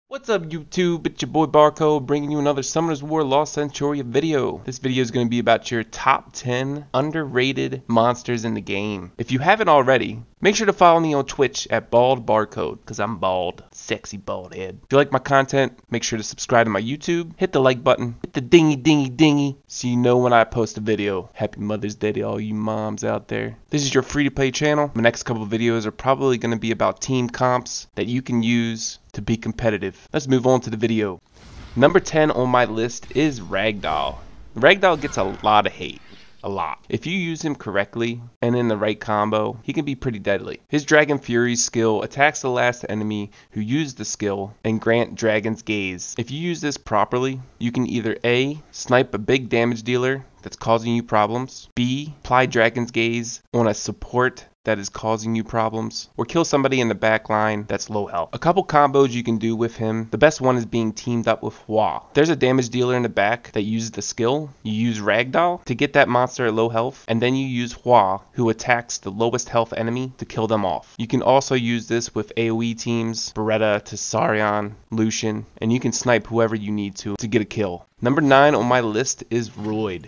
What's up YouTube, it's your boy Barcode bringing you another Summoner's War Lost Centuria video. This video is going to be about your top 10 underrated monsters in the game. If you haven't already, make sure to follow me on Twitch at Bald Barcode, because I'm bald, sexy bald head. If you like my content, make sure to subscribe to my YouTube, hit the like button, hit the dingy so you know when I post a video. Happy Mother's Day to all you moms out there. This is your free to play channel. My next couple of videos are probably going to be about team comps that you can use to be competitive. Let's move on to the video. Number 10 on my list is Ragdoll. Ragdoll gets a lot of hate. A lot. If you use him correctly and in the right combo, he can be pretty deadly. His Dragon Fury skill attacks the last enemy who used the skill and grant Dragon's Gaze. If you use this properly, you can either A, snipe a big damage dealer that's causing you problems, B, apply Dragon's Gaze on a support that is causing you problems, or kill somebody in the back line that's low health. A couple combos you can do with him. The best one is being teamed up with Hua. There's a damage dealer in the back that uses the skill. You use Ragdoll to get that monster at low health, and then you use Hua, who attacks the lowest health enemy to kill them off. You can also use this with AoE teams, Beretta to Orion, Lucian, and you can snipe whoever you need to get a kill. Number 9 on my list is Roid.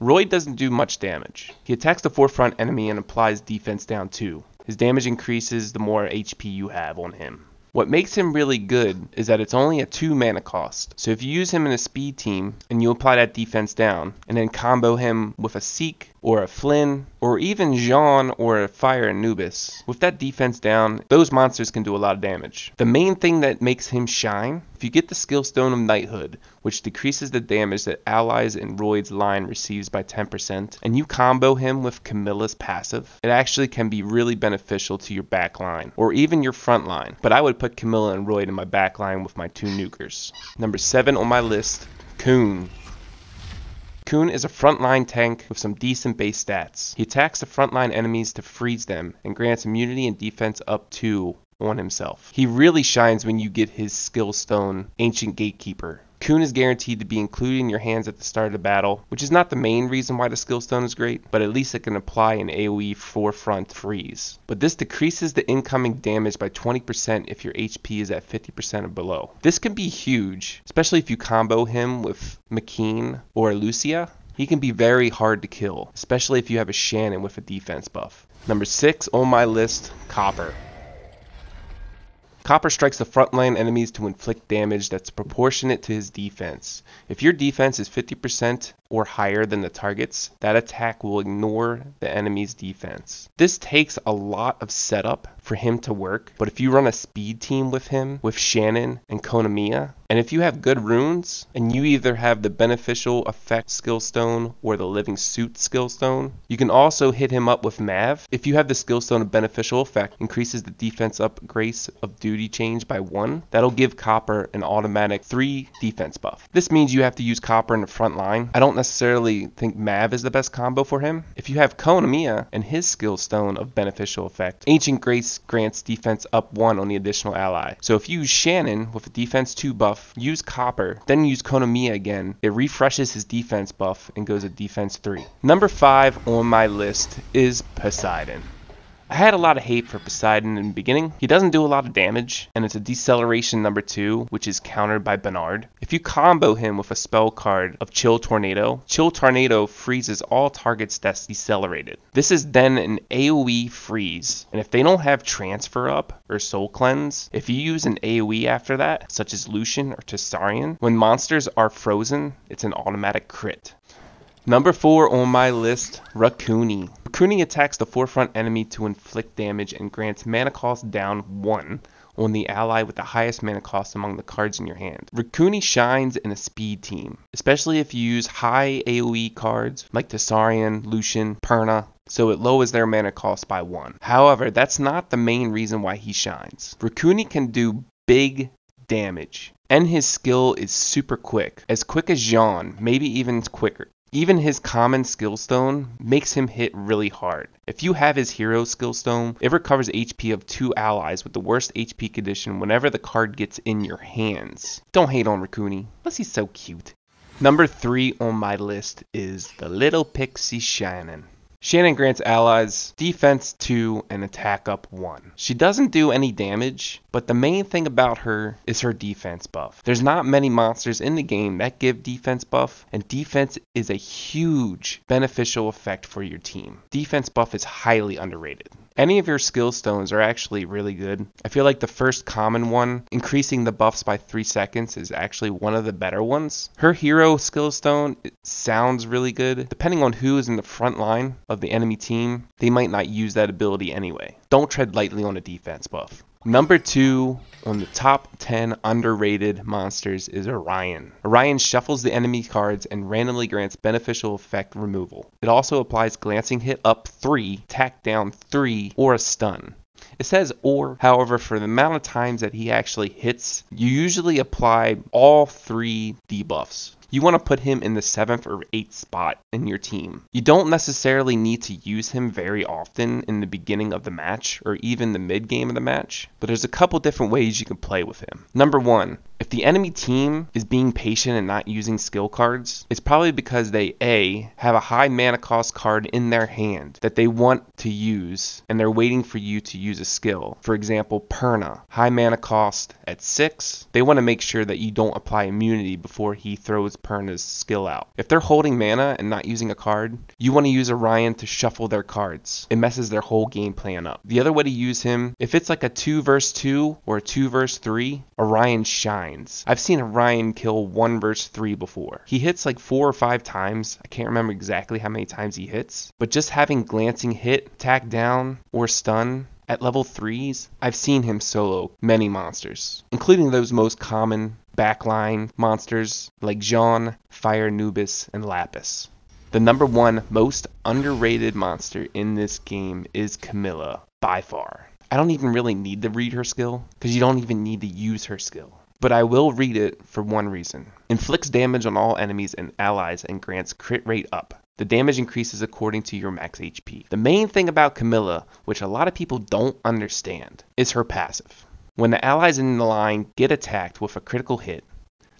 Roid doesn't do much damage. He attacks the forefront enemy and applies defense down 2. His damage increases the more HP you have on him. What makes him really good is that it's only a 2 mana cost. So if you use him in a speed team and you apply that defense down and then combo him with a Seek or a Flynn or even Jean or a Fire Anubis, with that defense down, those monsters can do a lot of damage. The main thing that makes him shine, if you get the skill stone of Knighthood, which decreases the damage that allies in Roid's line receives by 10%, and you combo him with Camilla's passive, it actually can be really beneficial to your back line or even your front line. But I would put Camilla and Roid in my back line with my 2 nukers. Number 7 on my list, Konkun. Konkun is a frontline tank with some decent base stats. He attacks the frontline enemies to freeze them and grants immunity and defense up 2 on himself. He really shines when you get his skill stone, Ancient Gatekeeper. Konkun is guaranteed to be included in your hands at the start of the battle, which is not the main reason why the skill stone is great, but at least it can apply an AoE forefront freeze. But this decreases the incoming damage by 20% if your HP is at 50% or below. This can be huge, especially if you combo him with McKean or Lucia. He can be very hard to kill, especially if you have a Shannon with a defense buff. Number 6 on my list, Copper. Copper strikes the frontline enemies to inflict damage that's proportionate to his defense. If your defense is 50% or higher than the target's, that attack will ignore the enemy's defense. This takes a lot of setup for him to work, but if you run a speed team with him, with Shannon and Camilla, and if you have good runes, and you either have the beneficial effect skill stone or the living suit skill stone, you can also hit him up with Mav. If you have the skill stone of beneficial effect, increases the defense up grace of duty change by 1, that'll give Copper an automatic 3 defense buff. This means you have to use Copper in the front line. I don't necessarily think Mav is the best combo for him. If you have Camilla and his skill stone of beneficial effect, Ancient Grace grants defense up 1 on the additional ally. So if you use Shannon with a defense 2 buff, use Copper, then use Camilla again, it refreshes his defense buff and goes to defense 3. Number 5 on my list is Poseidon. I had a lot of hate for Poseidon in the beginning. He doesn't do a lot of damage, and it's a deceleration number 2, which is countered by Bernard. If you combo him with a spell card of Chill Tornado freezes all targets that's decelerated. This is then an AoE freeze, and if they don't have Transfer Up or Soul Cleanse, if you use an AoE after that, such as Lucian or Tessarion, when monsters are frozen, it's an automatic crit. Number 4 on my list, Rakuni. Rakuni attacks the forefront enemy to inflict damage and grants mana cost down 1 on the ally with the highest mana cost among the cards in your hand. Rakuni shines in a speed team, especially if you use high AoE cards like Tessarion, Lucian, Perna, so it lowers their mana cost by 1. However, that's not the main reason why he shines. Rakuni can do big damage, and his skill is super quick as Jean, maybe even quicker. Even his common skill stone makes him hit really hard. If you have his hero skill stone, it recovers HP of 2 allies with the worst HP condition whenever the card gets in your hands. Don't hate on Rakuni, plus he's so cute. Number 3 on my list is the little pixie Shannon. Shannon grants allies defense 2 and attack up 1. She doesn't do any damage, but the main thing about her is her defense buff. There's not many monsters in the game that give defense buff, and defense is a huge beneficial effect for your team. Defense buff is highly underrated. Any of your skill stones are actually really good. I feel like the first common one, increasing the buffs by 3 seconds, is actually one of the better ones. Her hero skill stone, it sounds really good. Depending on who is in the front line of the enemy team, they might not use that ability anyway. Don't tread lightly on a defense buff. Number 2 on the top 10 underrated monsters is Orion. Orion shuffles the enemy cards and randomly grants beneficial effect removal. It also applies glancing hit up 3, tack down 3, or a stun. It says or, however, for the amount of times that he actually hits, you usually apply all 3 debuffs. You want to put him in the 7th or 8th spot in your team. You don't necessarily need to use him very often in the beginning of the match or even the mid game of the match, but there's a couple different ways you can play with him. Number 1, if the enemy team is being patient and not using skill cards, it's probably because they A, have a high mana cost card in their hand that they want to use and they're waiting for you to use a skill. For example, Perna, high mana cost at 6. They want to make sure that you don't apply immunity before he throws Perna's skill out. If they're holding mana and not using a card, you want to use Orion to shuffle their cards. It messes their whole game plan up. The other way to use him, if it's like a 2 vs 2 or a 2 vs 3, Orion shines. I've seen Orion kill 1 vs 3 before. He hits like 4 or 5 times. I can't remember exactly how many times he hits, but just having glancing hit, tack down, or stun at level 3s, I've seen him solo many monsters, including those most common backline monsters like Jean, Fire Anubis, and Lapis. The number 1 most underrated monster in this game is Camilla, by far. I don't even really need to read her skill, because you don't even need to use her skill. But I will read it for one reason. Inflicts damage on all enemies and allies and grants crit rate up. The damage increases according to your max HP. The main thing about Camilla, which a lot of people don't understand, is her passive. When the allies in the line get attacked with a critical hit,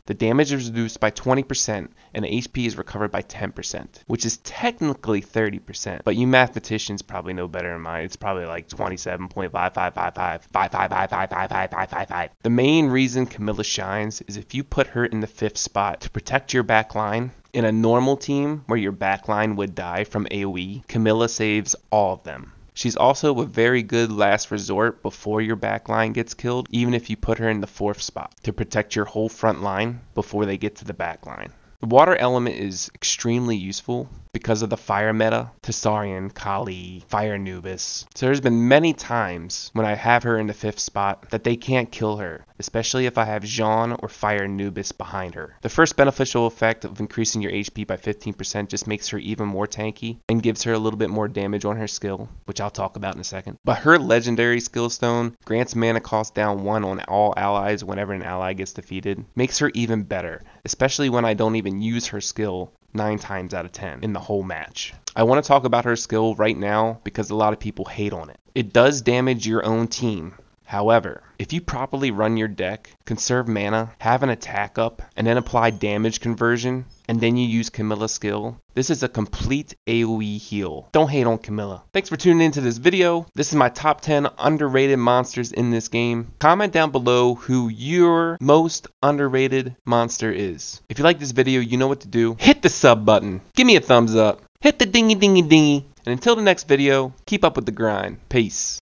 the damage is reduced by 20% and the HP is recovered by 10%, which is technically 30%, but you mathematicians probably know better than mine. It's probably like 27.555555555555. The main reason Camilla shines is if you put her in the 5th spot to protect your back line. In a normal team where your backline would die from AoE, Camilla saves all of them. She's also a very good last resort before your backline gets killed, even if you put her in the 4th spot to protect your whole front line before they get to the backline. The water element is extremely useful because of the fire meta, Tessarian, Kali, Fire Anubis. So there's been many times when I have her in the 5th spot that they can't kill her, especially if I have Jean or Fire Anubis behind her. The first beneficial effect of increasing your HP by 15% just makes her even more tanky and gives her a little bit more damage on her skill, which I'll talk about in a second. But her legendary skill stone grants mana cost down 1 on all allies whenever an ally gets defeated, makes her even better, especially when I don't even use her skill 9 times out of 10 in the whole match. I want to talk about her skill right now because a lot of people hate on it. It does damage your own team. However, if you properly run your deck, conserve mana, have an attack up, and then apply damage conversion, and then you use Camilla's skill, this is a complete AoE heal. Don't hate on Camilla. Thanks for tuning into this video. This is my top 10 underrated monsters in this game. Comment down below who your most underrated monster is. If you like this video, you know what to do. Hit the sub button. Give me a thumbs up. Hit the dingy dingy dingy. And until the next video, keep up with the grind. Peace.